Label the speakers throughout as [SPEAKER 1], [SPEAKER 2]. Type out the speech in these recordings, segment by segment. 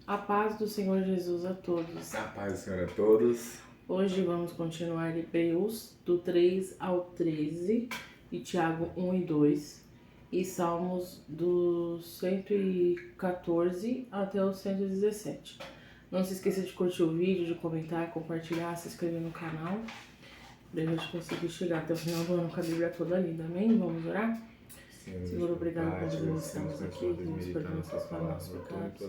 [SPEAKER 1] A paz do Senhor Jesus a todos.
[SPEAKER 2] A paz do Senhor a todos.
[SPEAKER 1] Hoje vamos continuar Hebreus do 3 ao 13 e Tiago 1 e 2 e Salmos do 114 até o 117. Não se esqueça de curtir o vídeo, de comentar, compartilhar, se inscrever no canal para a gente conseguir chegar até o final do ano com a Bíblia toda lida. Amém? Vamos orar? Senhor, obrigado por nós estamos aqui, que nos perdoamos para os nossos pecados.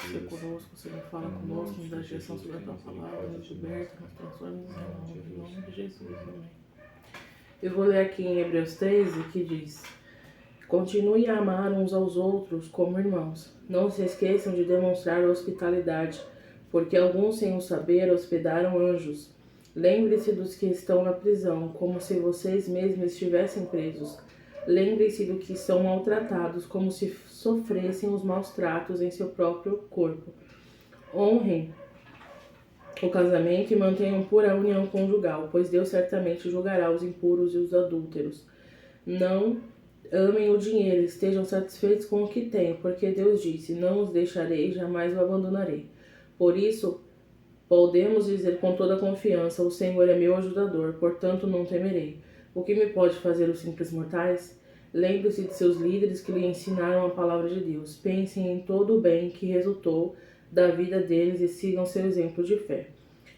[SPEAKER 1] Seja conosco, Senhor, fala conosco, nos dá direção sobre a tua palavra, nos liberta, nos transforma em nome de Jesus. Amém. Eu vou ler aqui em Hebreus 13, que diz: Continue a amar uns aos outros como irmãos. Não se esqueçam de demonstrar hospitalidade, porque alguns, sem o saber, hospedaram anjos. Lembre-se dos que estão na prisão, como se vocês mesmos estivessem presos. Lembrem-se do que são maltratados, como se sofressem os maus tratos em seu próprio corpo. Honrem o casamento e mantenham pura a união conjugal, pois Deus certamente julgará os impuros e os adúlteros. Não amem o dinheiro, estejam satisfeitos com o que têm, porque Deus disse: não os deixarei, jamais o abandonarei. Por isso, podemos dizer com toda confiança: o Senhor é meu ajudador, portanto não temerei. O que me pode fazer os simples mortais? Lembre-se de seus líderes que lhe ensinaram a palavra de Deus. Pensem em todo o bem que resultou da vida deles e sigam seu exemplo de fé.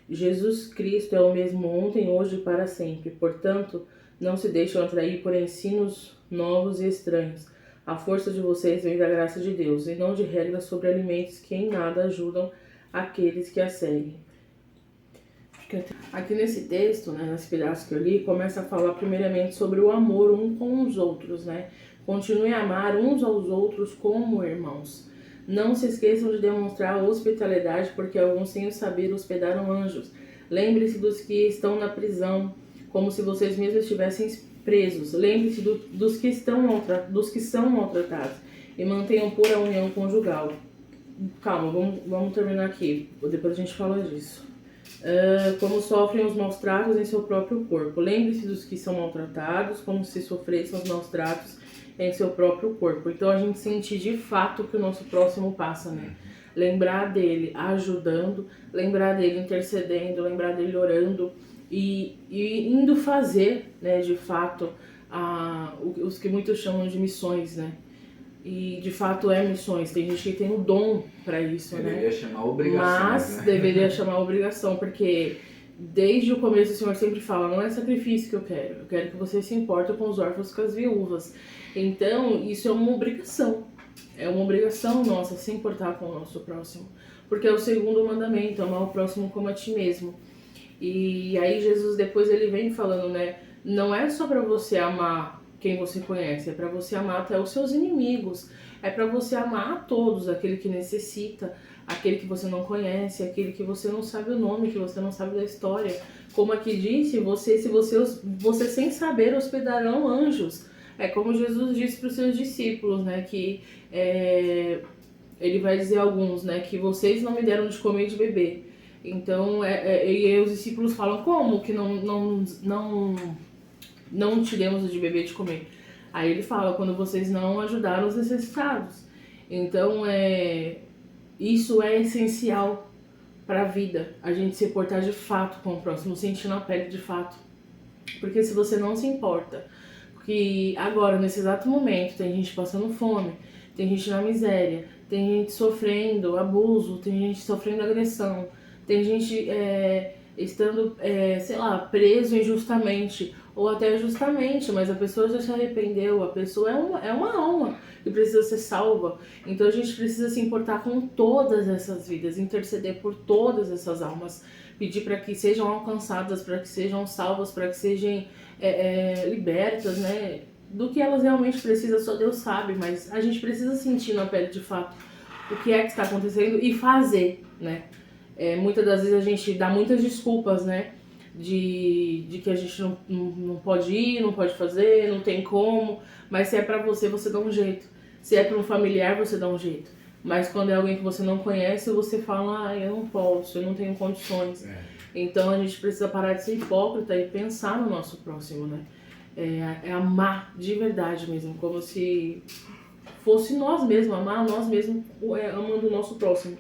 [SPEAKER 1] Jesus Cristo é o mesmo ontem, hoje e para sempre. Portanto, não se deixem atrair por ensinos novos e estranhos. A força de vocês vem da graça de Deus e não de regras sobre alimentos que em nada ajudam aqueles que a seguem. Aqui nesse texto, nesse pedaço que eu li, começa a falar primeiramente sobre o amor um com os outros, Continue a amar uns aos outros como irmãos. Não se esqueçam de demonstrar hospitalidade, porque alguns, sem o saber, hospedaram anjos. Lembre-se dos que estão na prisão, como se vocês mesmos estivessem presos. Lembre-se dos que são maltratados e mantenham pura união conjugal. Calma, vamos terminar aqui, depois a gente fala disso. Como sofrem os maus tratos em seu próprio corpo. Lembre-se dos que são maltratados, como se sofressem os maus tratos em seu próprio corpo. Então a gente sente de fato que o nosso próximo passa, Lembrar dele ajudando, lembrar dele intercedendo, lembrar dele orando e indo fazer, de fato, os que muitos chamam de missões, E de fato é missões, tem gente que tem o dom para isso,
[SPEAKER 2] Deveria chamar obrigação.
[SPEAKER 1] Mas deveria chamar obrigação, porque desde o começo o Senhor sempre fala: não é sacrifício que eu quero que você se importe com os órfãos e com as viúvas. Então isso é uma obrigação nossa se importar com o nosso próximo, porque é o segundo mandamento: amar o próximo como a ti mesmo. E aí Jesus depois ele vem falando, não é só para você amar quem você conhece, é para você amar até os seus inimigos, é para você amar a todos, aquele que necessita, aquele que você não conhece, aquele que você não sabe o nome, que você não sabe da história. Como aqui disse, você sem saber hospedarão anjos. É como Jesus disse para os seus discípulos, que ele vai dizer a alguns, que vocês não me deram de comer e de beber. Então, e os discípulos falam: como que não te demos de beber e de comer? Aí ele fala: quando vocês não ajudaram os necessitados. Então, isso é essencial para a vida, a gente se importar de fato com o próximo, sentir na pele de fato. Porque se você não se importa, porque agora, nesse exato momento, tem gente passando fome, tem gente na miséria, tem gente sofrendo abuso, tem gente sofrendo agressão, tem gente estando, preso injustamente, ou até justamente, mas a pessoa já se arrependeu, a pessoa é uma alma que precisa ser salva. Então a gente precisa se importar com todas essas vidas, interceder por todas essas almas, pedir para que sejam alcançadas, para que sejam salvas, para que sejam libertas, do que elas realmente precisam, só Deus sabe, mas a gente precisa sentir na pele de fato o que é que está acontecendo e fazer, muitas das vezes a gente dá muitas desculpas, de que a gente não pode ir, não pode fazer, não tem como, mas se é pra você, você dá um jeito. Se é pra um familiar, você dá um jeito. Mas quando é alguém que você não conhece, você fala: eu não posso, eu não tenho condições. Então a gente precisa parar de ser hipócrita e pensar no nosso próximo, É amar de verdade mesmo, como se fosse nós mesmos, amar nós mesmos amando o nosso próximo.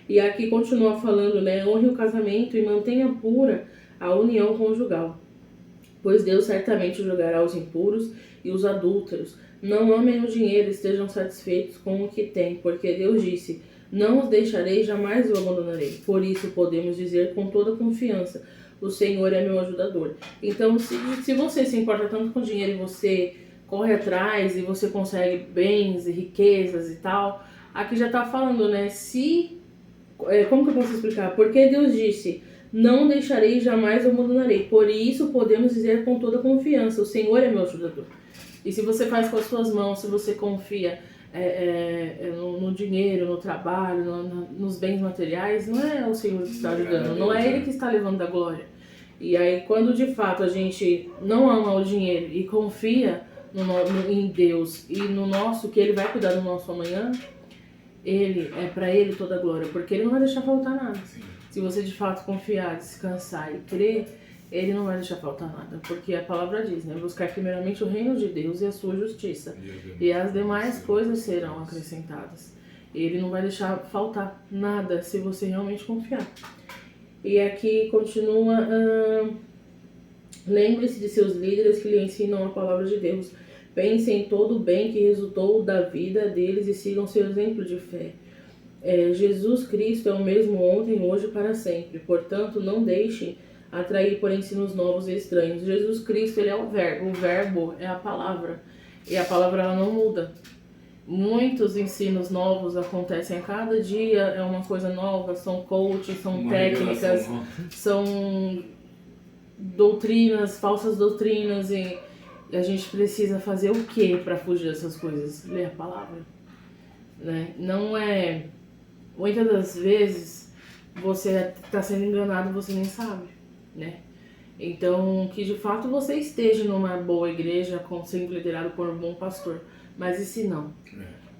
[SPEAKER 1] E aqui continua falando, né? Honre o casamento e mantenha pura a união conjugal, pois Deus certamente julgará os impuros e os adúlteros. Não amem o dinheiro, estejam satisfeitos com o que têm, porque Deus disse: não os deixarei, jamais os abandonarei. Por isso podemos dizer com toda confiança: o Senhor é meu ajudador. Então, se você se importa tanto com dinheiro e você corre atrás e você consegue bens e riquezas e tal, aqui já está falando, né? Como que eu posso explicar? Porque Deus disse: não deixarei, jamais o abandonarei. Por isso podemos dizer com toda confiança: o Senhor é meu ajudador. E se você faz com as suas mãos, se você confia no dinheiro, no trabalho, nos bens materiais, não é o Senhor que está ajudando, não é Ele que está levando a glória. E aí, quando de fato a gente não ama o dinheiro e confia em Deus e no nosso, que Ele vai cuidar do nosso amanhã, para Ele toda a glória, porque Ele não vai deixar faltar nada.
[SPEAKER 2] Sim.
[SPEAKER 1] Se você de fato confiar, descansar e crer, Ele não vai deixar faltar nada, porque a palavra diz, né? Buscar primeiramente o reino de Deus e a sua justiça, e as demais coisas serão acrescentadas. Ele não vai deixar faltar nada se você realmente confiar. E aqui continua, lembre-se de seus líderes que lhe ensinam a palavra de Deus. Pense em todo o bem que resultou da vida deles e sigam seu exemplo de fé. Jesus Cristo é o mesmo ontem, hoje e para sempre. Portanto, não deixem atrair por ensinos novos e estranhos. Jesus Cristo, Ele é o verbo é a palavra. E a palavra ela não muda. Muitos ensinos novos acontecem a cada dia, é uma coisa nova, são coaches, são técnicas, são doutrinas, falsas doutrinas, e a gente precisa fazer o que para fugir dessas coisas? Ler a palavra, né? Não é... Muitas das vezes você está sendo enganado e você nem sabe, né? Então, que de fato você esteja numa boa igreja, sendo liderado por um bom pastor. Mas e se não?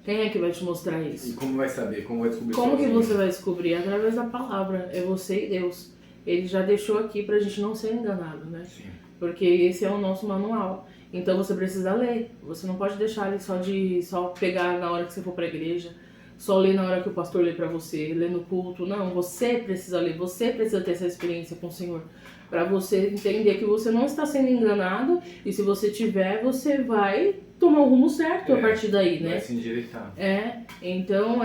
[SPEAKER 1] Quem é que vai te mostrar isso?
[SPEAKER 2] E como vai saber? Como vai descobrir?
[SPEAKER 1] Como que você vai descobrir? Através da palavra. É você e Deus. Ele já deixou aqui pra gente não ser enganado, né?
[SPEAKER 2] Sim.
[SPEAKER 1] Porque esse é o nosso manual. Então você precisa ler. Você não pode deixar ele só pegar na hora que você for pra igreja, só ler na hora que o pastor lê pra você, ler no culto. Não, você precisa ler. Você precisa ter essa experiência com o Senhor. Pra você entender que você não está sendo enganado. E se você tiver, você vai tomar o rumo certo a partir daí, né?
[SPEAKER 2] Vai se endireitar.
[SPEAKER 1] Então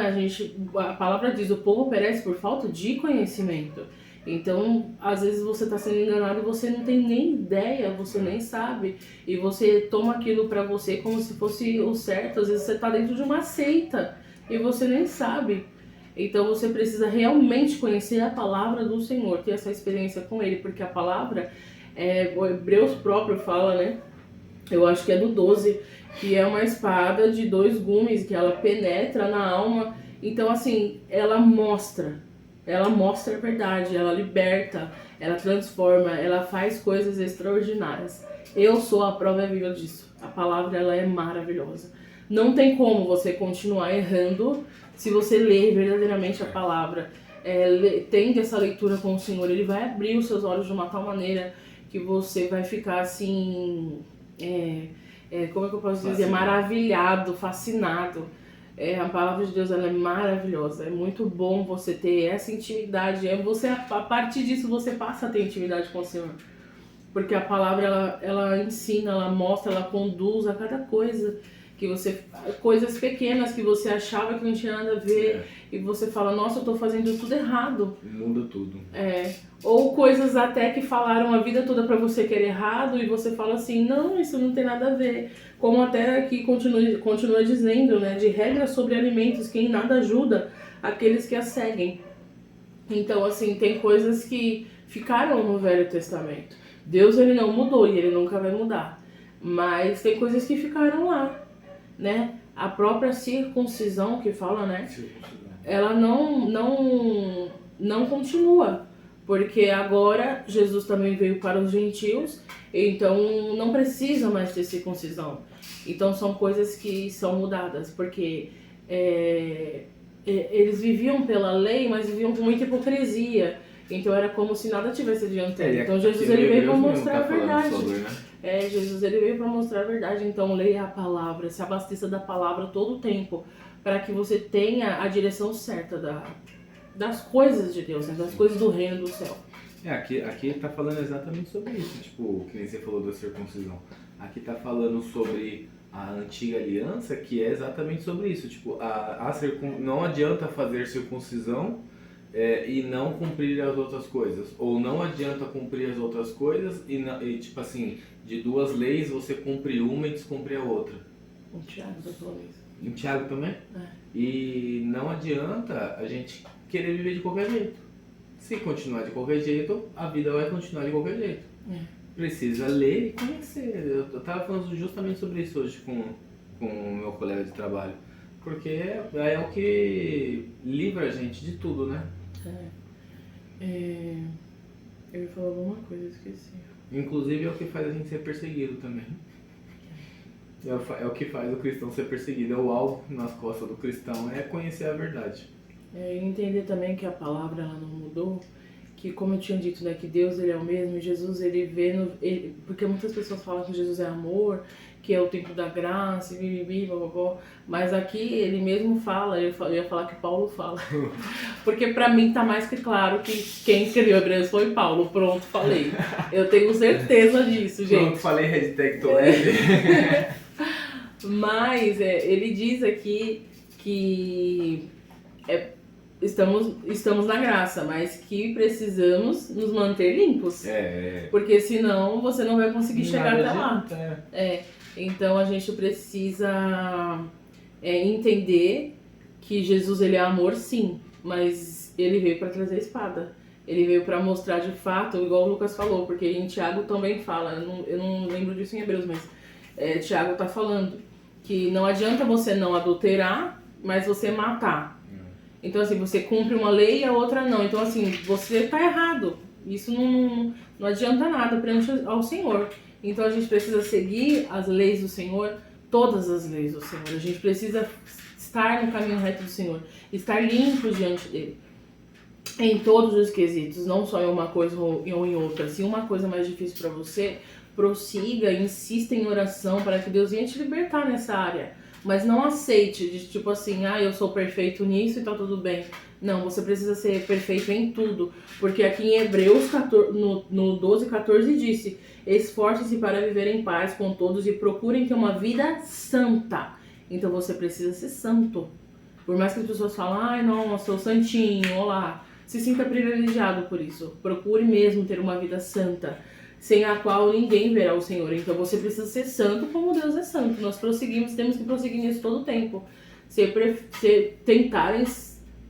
[SPEAKER 1] a palavra diz: o povo perece por falta de conhecimento. Então, às vezes você está sendo enganado e você não tem nem ideia, você nem sabe. E você toma aquilo pra você como se fosse o certo. Às vezes você está dentro de uma seita e você nem sabe. Então você precisa realmente conhecer a palavra do Senhor, ter essa experiência com Ele, porque a palavra, o Hebreus próprio fala, né? Eu acho que é do 12, que é uma espada de 2 gumes, que ela penetra na alma. Então, assim, ela mostra a verdade, ela liberta, ela transforma, ela faz coisas extraordinárias. Eu sou a prova viva disso. A palavra, ela é maravilhosa. Não tem como você continuar errando se você ler verdadeiramente a palavra. Tendo essa leitura com o Senhor, Ele vai abrir os seus olhos de uma tal maneira que você vai ficar assim... como é que eu posso dizer? Maravilhado, fascinado. A palavra de Deus, ela é maravilhosa. É muito bom você ter essa intimidade. A partir disso você passa a ter intimidade com o Senhor. Porque a palavra, ela ensina, ela mostra, ela conduz a cada coisa que você... Coisas pequenas que você achava que não tinha nada a ver. E você fala: nossa, eu tô fazendo tudo errado.
[SPEAKER 2] Muda tudo.
[SPEAKER 1] Ou coisas até que falaram a vida toda pra você que era errado, e você fala assim: não, isso não tem nada a ver. Como até aqui continua dizendo, né? De regras sobre alimentos que em nada ajuda aqueles que a seguem. Então, assim, tem coisas que ficaram no Velho Testamento. Deus, Ele não mudou e Ele nunca vai mudar. Mas tem coisas que ficaram lá, né? A própria circuncisão que fala, né? Ela não continua. Porque agora Jesus também veio para os gentios, então não precisa mais ter circuncisão. Então são coisas que são mudadas, porque eles viviam pela lei, mas viviam com muita hipocrisia. Então era como se nada tivesse adiantado. Então Jesus, ele veio para mostrar a verdade. Jesus ele veio para mostrar a verdade, então leia a palavra, se abasteça da palavra todo o tempo, para que você tenha a direção certa das coisas de Deus, né? Das coisas do reino do céu.
[SPEAKER 2] Aqui tá falando exatamente sobre isso, tipo, que nem você falou da circuncisão. Aqui tá falando sobre a antiga aliança, que é exatamente sobre isso, tipo, não adianta fazer circuncisão e não cumprir as outras coisas, ou não adianta cumprir as outras coisas e tipo assim, de duas leis você cumpre uma e descumpre a outra.
[SPEAKER 1] Em Tiago tá falando isso.
[SPEAKER 2] Em Tiago também?
[SPEAKER 1] É.
[SPEAKER 2] E não adianta a gente querer viver de qualquer jeito. Se continuar de qualquer jeito, a vida vai continuar de qualquer jeito. Precisa ler e conhecer. Eu tava falando justamente sobre isso hoje com o meu colega de trabalho. Porque é o que livra a gente de tudo, né?
[SPEAKER 1] Eu ia falar alguma coisa, esqueci.
[SPEAKER 2] Inclusive é o que faz a gente ser perseguido também. É o que faz o cristão ser perseguido. É o alvo nas costas do cristão, é conhecer a verdade.
[SPEAKER 1] E entender também que a palavra ela não mudou, que como eu tinha dito, né, que Deus ele é o mesmo, e Jesus ele vê, porque muitas pessoas falam que Jesus é amor, que é o tempo da graça, mas aqui ele mesmo fala, eu ia falar que Paulo fala, porque pra mim tá mais que claro que quem escreveu Hebreus foi Paulo, pronto, falei, eu tenho certeza disso, gente.
[SPEAKER 2] Pronto, falei hashtag tô leve.
[SPEAKER 1] Mas ele diz aqui que estamos na graça, mas que precisamos nos manter limpos. Porque senão você não vai conseguir chegar até lá. Então a gente precisa entender que Jesus ele é amor, sim, mas ele veio para trazer a espada. Ele veio para mostrar de fato, igual o Lucas falou, porque em Tiago também fala, eu não lembro disso em Hebreus, mas Tiago tá falando que não adianta você não adulterar, mas você matar. Então, assim, você cumpre uma lei e a outra não. Então, assim, você tá errado. Isso não adianta nada perante ao Senhor. Então, a gente precisa seguir as leis do Senhor, todas as leis do Senhor. A gente precisa estar no caminho reto do Senhor, estar limpo diante dele. Em todos os quesitos, não só em uma coisa ou em outra. Se uma coisa é mais difícil para você, prossiga, insista em oração para que Deus venha te libertar nessa área. Mas não aceite de tipo assim, eu sou perfeito nisso e tá tudo bem. Não, você precisa ser perfeito em tudo. Porque aqui em Hebreus 14, no 12:14 disse: esforcem-se para viver em paz com todos e procurem ter uma vida santa. Então você precisa ser santo. Por mais que as pessoas falem, nossa, sou santinho, olá. Se sinta privilegiado por isso. Procure mesmo ter uma vida santa, sem a qual ninguém verá o Senhor. Então você precisa ser santo como Deus é santo. Nós temos que prosseguir nisso todo o tempo.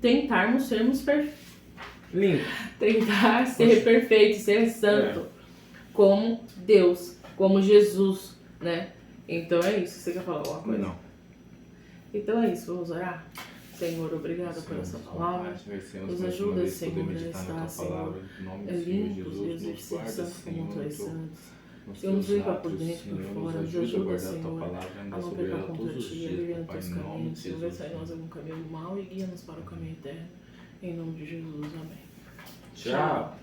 [SPEAKER 1] Tentarmos sermos perfeitos. Tentar ser perfeito, ser santo. Como Deus, como Jesus, né? Então é isso. Você quer falar alguma coisa?
[SPEAKER 2] Não.
[SPEAKER 1] Então é isso, vamos orar? Senhor, obrigada por essa palavra. Nos ajuda, Senhor, a estar, Senhor, limpos, Deus, e ser santos como Tu és santo. Senhor, nos limpa por dentro e por fora. Nos ajuda, Senhor, a não pecar contra Ti, a viver nos Teus caminhos. Senhor, vê se nós algum caminho mal e guia-nos para o caminho eterno. Em nome de Jesus, amém.
[SPEAKER 2] Tchau.